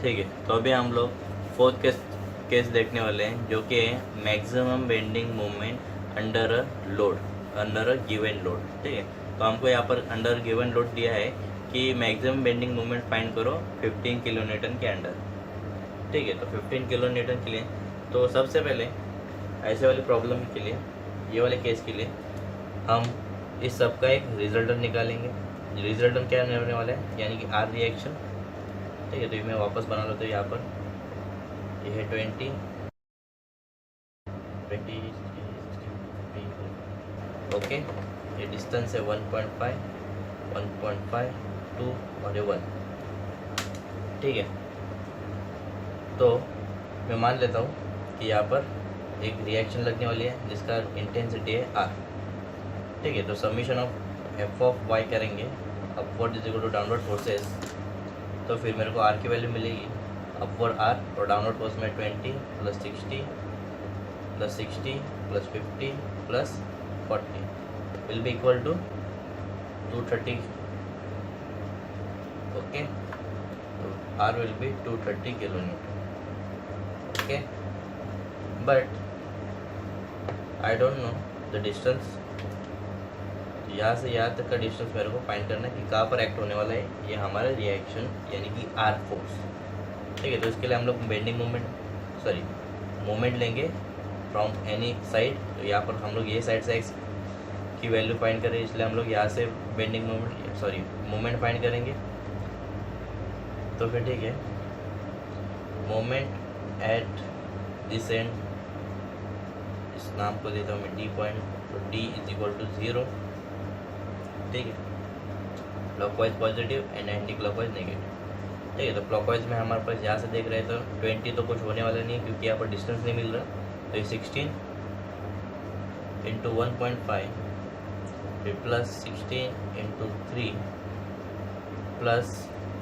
ठीक है, तो अभी हम लोग फोर्थ केस देखने वाले हैं, जो कि है maximum bending moment under a load, under a given load. ठीक है, तो हमको यहाँ पर अंडर गिवन लोड दिया है कि मैक्सिमम बेंडिंग मोमेंट फाइंड करो 15 किलो न्यूटन के अंडर। ठीक है, तो 15 किलो न्यूटन के लिए तो सबसे पहले ऐसे वाली प्रॉब्लम के लिए, ये वाले केस के लिए हम इस सब का एक रिजल्टेंट निकालेंगे। रिजल्टेंट क्या होने वाला है, यानी कि आर रिएक्शन। ठीक है, तो मैं वापस बना लेता हूँ यहाँ पर, ये है 20 ओके। ये डिस्टेंस है 1.5, 1.5, 2 और ये 1। ठीक है, तो मैं मान लेता हूँ कि यहाँ पर एक रिएक्शन लगने वाली है जिसका इंटेंसिटी है आर। ठीक है, तो summation of F of Y करेंगे, upward is equal to downward forces, तो फिर मेरे को आर की वैल्यू मिलेगी, अपवर्ड आर और डाउनवर्ड फोर्स में 20 + 60 + 60 + 50 + 40 will be equal to 230। Okay, तो R will be 230 kilo newton. Okay, but I don't know the distance. यहाँ से यहाँ तक का डिस्टेंस मेरे को फाइंड करना है कि कहाँ पर एक्ट होने वाला है ये हमारा रिएक्शन, यानी कि आर फोर्स। ठीक है, तो इसके लिए हम लोग बेंडिंग मोमेंट लेंगे फ्रॉम एनी साइड। तो यहाँ पर हम लोग ये साइड से एक्स की वैल्यू फाइंड करें, इसलिए हम लोग यहाँ से बेंडिंग मोमेंट फाइंड करेंगे। तो फिर ठीक है, मोमेंट एट दिस एंड, इस नाम को देता हूँ मैं डी पॉइंट, तो डी इज इक्वल टू 0। ठीक है, clockwise positive and anti clockwise negative. ठीक है, तो क्लॉकवाइज में हमारे पास यहाँ से देख रहे हैं तो 20 तो कुछ होने वाला नहीं है क्योंकि यहाँ पर डिस्टेंस नहीं मिल रहा। तो ये 16 × 1.5 फिर प्लस 16 × 3 प्लस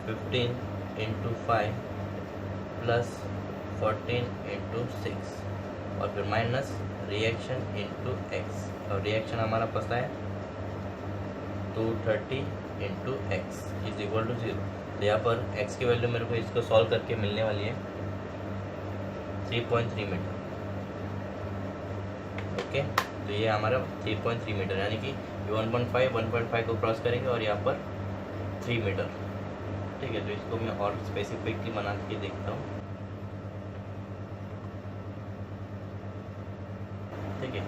15 × 5 प्लस 14 × 6 और फिर माइनस रिएक्शन इंटू एक्स। और रिएक्शन हमारा पता है 230 × x इज इक्वल टू 0। तो यहाँ पर x की वैल्यू मेरे को इसको सॉल्व करके मिलने वाली है 3.3 मीटर। ओके, तो ये हमारा 3.3 मीटर, यानी कि 1.5 को क्रॉस करेंगे और यहाँ पर 3 मीटर। ठीक है, तो इसको मैं और स्पेसिफिकली बना के देखता हूँ। ठीक है,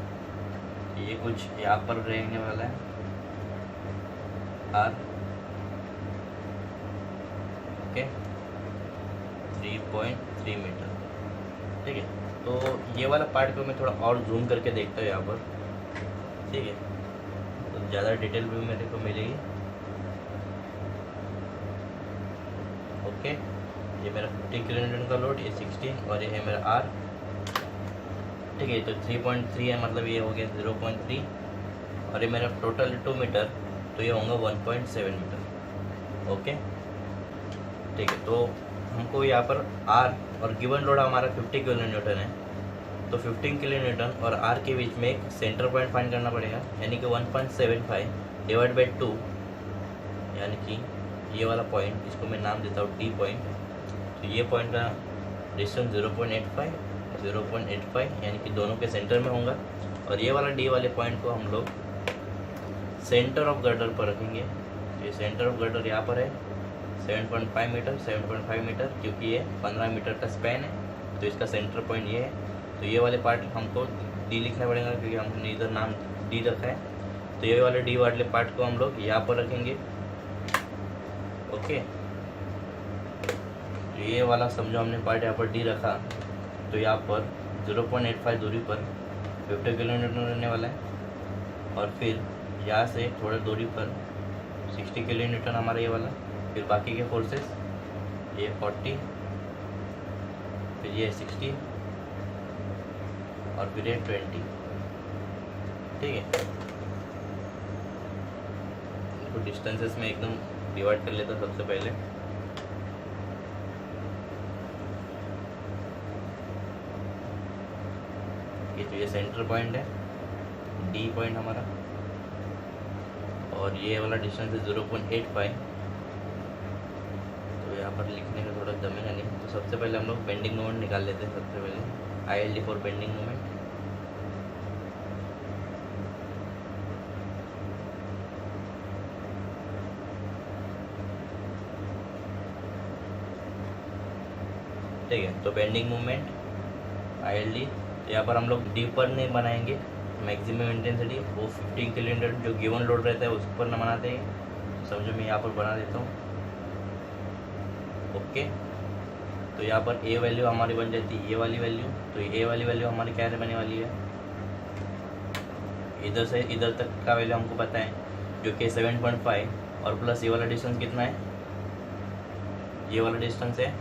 ये कुछ यहाँ पर रहने वाला है आर। Okay, 3.3 metre. ठीक है, तो ये वाला पार्ट को मैं थोड़ा और जूम करके देखता हूँ यहाँ पर। ठीक है, तो ज़्यादा डिटेल व्यू मेरे को मिलेगी। ओके, ये मेरा 50 किलो न्यूटन का लोड, ये 16 और ये है मेरा आर। ठीक है, तो 3.3 है, मतलब ये हो गया 0.3 और ये मेरा टोटल 2 मीटर, तो ये होगा 1.7 मीटर। ओके, ठीक है, तो हमको यहाँ पर आर और गिवन लोड हमारा 50 किलो न्यूटन है, तो 15 किलो न्यूटन और आर के बीच में एक सेंटर पॉइंट फाइंड करना पड़ेगा, यानी कि 1.75 / 2, यानी कि ये वाला पॉइंट, इसको मैं नाम देता हूँ डी पॉइंट। तो ये पॉइंट का डिस्टेंस 0.85 यानी कि दोनों के सेंटर में होगा। और ये वाला डी वाले पॉइंट को हम लोग सेंटर ऑफ गर्डर पर रखेंगे। ये सेंटर ऑफ गर्डर यहाँ पर है 7.5 मीटर, क्योंकि ये 15 मीटर का स्पैन है, तो इसका सेंटर पॉइंट ये है। तो ये वाले पार्ट हमको डी लिखना पड़ेगा क्योंकि हमने इधर नाम डी रखा है। तो ये वाले डी वाले पार्ट को हम लोग यहाँ पर रखेंगे। ओके, तो ये वाला समझो हमने पार्ट यहाँ पर डी रखा, तो यहाँ पर 0.85 दूरी पर 50 किलो न्यूटन रहने वाला है। और फिर यहाँ से थोड़ा दूरी पर 60 किलो न्यूटन हमारा ये वाला। फिर बाकी के फोर्सेस, ये 40, फिर ये 60 और फिर ये 20। ठीक है, तो डिस्टेंसेस में एकदम डिवाइड कर लेता सबसे पहले। ये तो ये सेंटर पॉइंट है, डी पॉइंट हमारा, और ये वाला डिस्टेंस है 0.85। तो यहाँ पर लिखने का थोड़ा जमेगा नहीं, तो सबसे पहले हम लोग बेंडिंग मोमेंट निकाल लेते हैं। सबसे पहले ILD फॉर बेंडिंग मोमेंट। ठीक है, तो बेंडिंग मोमेंट ILD, तो यहाँ पर हम लोग डी पर नहीं बनाएंगे, मैक्सिमम इंटेंसिटी वो 15 kN जो गिवन लोड रहता है उस पर न बनाते हैं। समझो मैं यहाँ पर बना देता हूँ। ओके, तो यहाँ पर ए वैल्यू हमारी बन जाती है ये वाली वैल्यू। तो ये वाली वैल्यू हमारी क्या बनने वाली है, इधर से इधर तक का वैल्यू हमको पता है जो कि 7.5, और प्लस ये वाला डिस्टेंस कितना है, ये वाला डिस्टेंस है,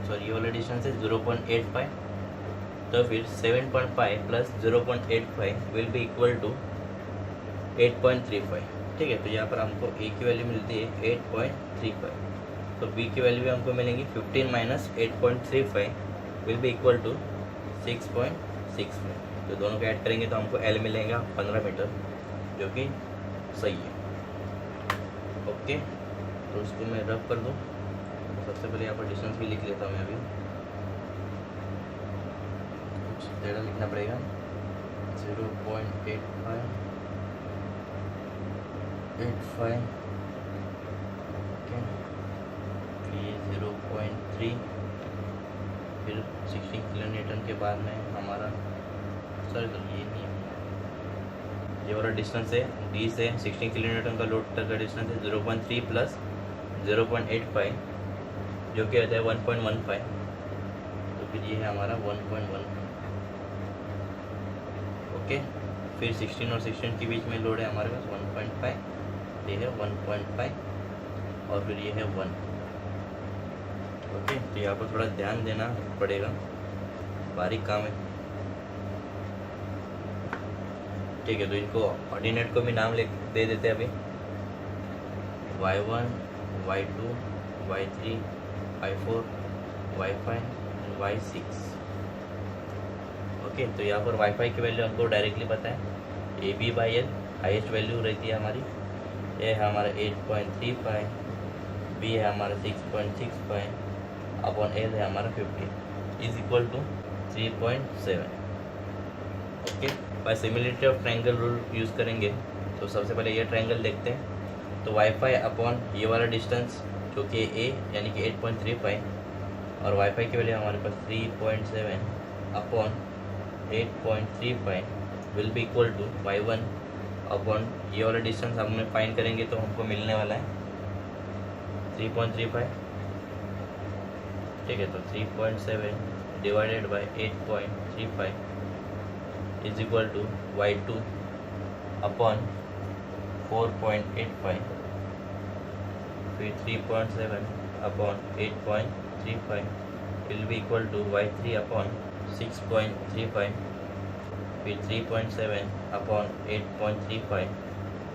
सॉरी ये वाला डिस्टेंस है 0.85। तो फिर 7.5 plus 0.85 will be equal to 8.35। ठीक है, तो यहाँ पर हमको ए की वैल्यू मिलती है 8.35, तो बी की वैल्यू भी हमको मिलेंगी 15 minus 8.35 will be equal to 6.65। तो दोनों को ऐड करेंगे तो हमको एल मिलेगा 15 मीटर, जो कि सही है। ओके, तो उसको मैं रब कर दूँ। सबसे पहले यहाँ पर डिस्टेंस भी लिख लेता हूँ मैं अभी, कुछ ज़्यादा लिखना पड़ेगा। 0.85 ओके, ये 0.3, फिर 16 kN के बाद में हमारा सर तो ये नहीं है, ये वाला डिस्टेंस है डी से 16 kN का लोड तक का डिस्टेंस है 0.3 प्लस 0.85 जो कि आता है 1.15। तो फिर ये है हमारा 1.1। ओके, फिर 16 और 16 के बीच में लोड है हमारे पास 1.5, ये है 1.5 और फिर ये है 1। ओके, तो यहाँ पर थोड़ा ध्यान देना पड़ेगा, बारीक काम है। ठीक है, तो इनको ऑर्डिनेट को भी नाम दे देते हैं अभी, y1, y2, y3, y4, y5 and y6। Okay, तो यहाँ पर y5 की वैल्यू हमको डायरेक्टली पता है, AB/L हाईएस्ट वैल्यू रहती है हमारी, ये है हमारा 8.35, B है हमारा 6.65 अपॉन L है हमारा 50 is equal to 3.7। Okay, by similarity of triangle rule use करेंगे। तो सबसे पहले ये ट्रायंगल देखते हैं, तो y5 अपॉन ये वाला डिस्टेंस जो कि a यानी कि 8.35 और y5 की वैल्यू हमारे पास 3.7 upon 8.35 will be equal to y1 upon ये वाला डिस्टेंस हम फाइंड करेंगे तो हमको मिलने वाला है 3.35। ठीक है, तो 3.7 divided by 8.35 is equal to y2 upon 4.85, फिर 3.7 upon 8.35 will be equal to y3 upon 6.35, फिर 3.7 upon 8.35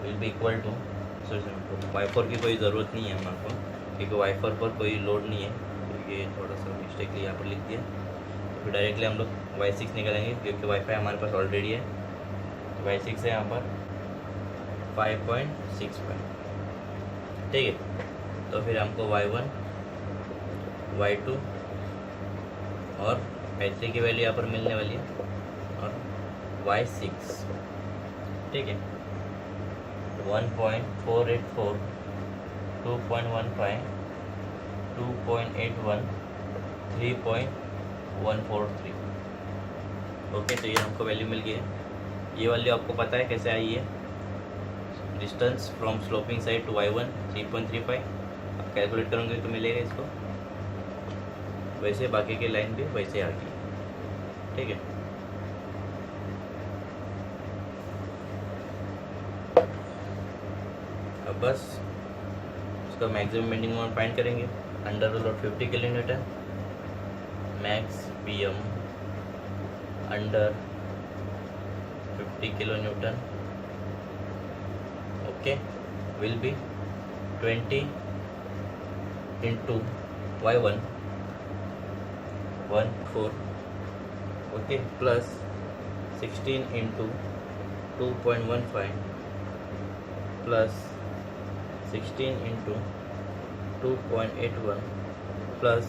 will be equal to y4 की कोई ज़रूरत नहीं है हमारे को, क्योंकि y4 पर कोई लोड नहीं है, तो ये थोड़ा सा मिस्टेकली यहाँ पर लिख दिया। तो फिर डायरेक्टली हम लोग y6 निकालेंगे क्योंकि y5 हमारे पास ऑलरेडी है, तो y6 है यहाँ पर 5.65। ठीक है, तो फिर हमको y1, y2 और y3 की वैल्यू यहाँ पर मिलने वाली है और y6। ठीक है, 1.484, 2.15, 2.81, 3.143। ओके, तो ये हमको वैल्यू मिल गई है। ये वैल्यू आपको पता है कैसे आई है, distance from sloping side to y1 3.35, आप कैलकुलेट करोगे तो मिलेगा इसको, वैसे बाकी की लाइन भी वैसे आ गई। ठीक है, अब बस उसका मैक्सिमम बेंडिंग मोमेंट फाइंड करेंगे under the load 50 kN, max PM under 50 kN। Okay, will be 20 into y1 14, okay, plus 16 into 2.15 plus 16 into 2.81 plus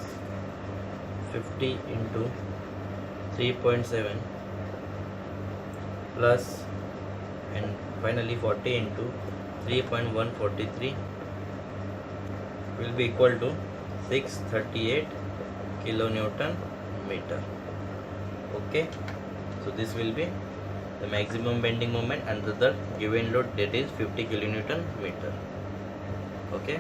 50 into 3.7 plus and finally 40 into 3.143 will be equal to 638 kilonewton meter. Okay, so this will be the maximum bending moment under the given load, that is 50 kilonewton meter. Okay.